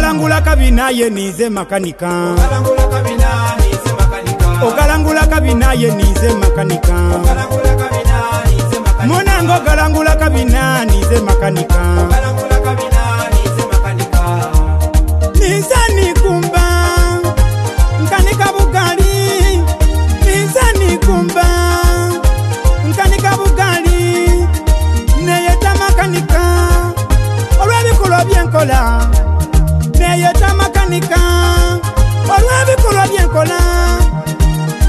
Ogalangula kabina ye nize makanika. Ogalangula kabina ye nize makanika. Munango galangula kabina nize makanika. Nizani kumba nkanika bugali. Nizani kumba nkanika bugali. Neyeta makanika olwabikola byenkola. Neyeta makanika olwabikola byenkola.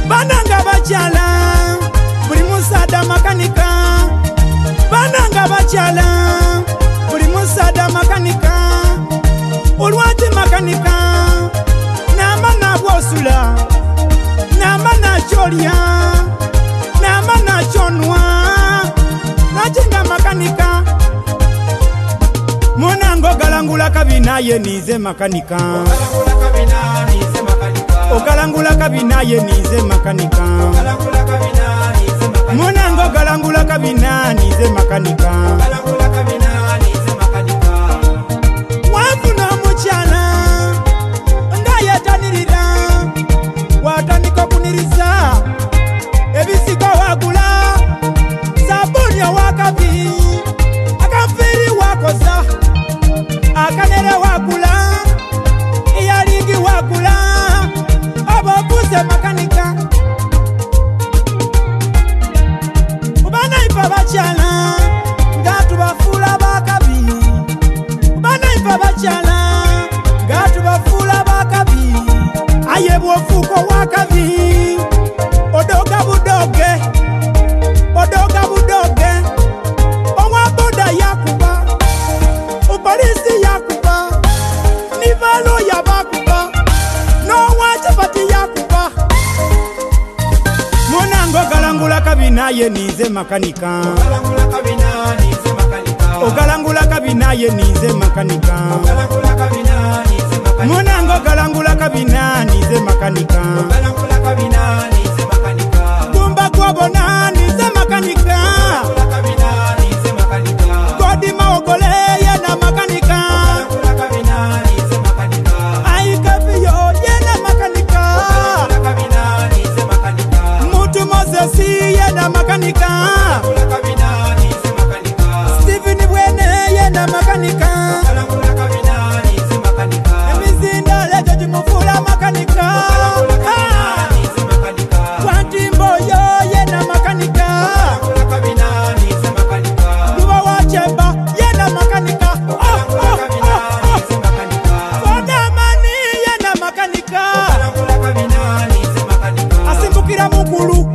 Bananga bachala buli musada makanika. Bananga bachala buli musada makanika. Olwati makanika namana bwosula namana cholia namana chonwa najinga makanika. Munango galangula kabina ye nize makanika. Ogalangula kabina ye nize makanika. Munango galangula kabina nize makanika. Wafuna muchala ndayetanirira watanika kuniriza ebisiko wagula sabuni wakabi akafiri wakoza akanere wagula iyalingi wagula ababuze makanika. Ubana ifa bachala ngatu bafula bakabi. Ubana ifa bachala ngatu bafula bakabi. Ayebwo fuko wakabi odoga budoge odoga budoge omwa boda yakuba upolisi yakuba nivalo yabakuba no wachapati yakuba. Munango galangula kabina ye nize makanika. Ogalangula kabina ye nize makanika. Munango galangula kabina nize makanika. Kumba kwabona nize makanika. Kodi maogole ye na makanika. Aikafiyo ye na makanika. Mutu Mozesi ye na makanika. Stephen Bwene ye na makanika. Emizinda lejo jimufula makanika. Kwantimbo yo ye na makanika. Luba wachemba ye na makanika. Fodamani ye na makanika. Asimbukira mukulu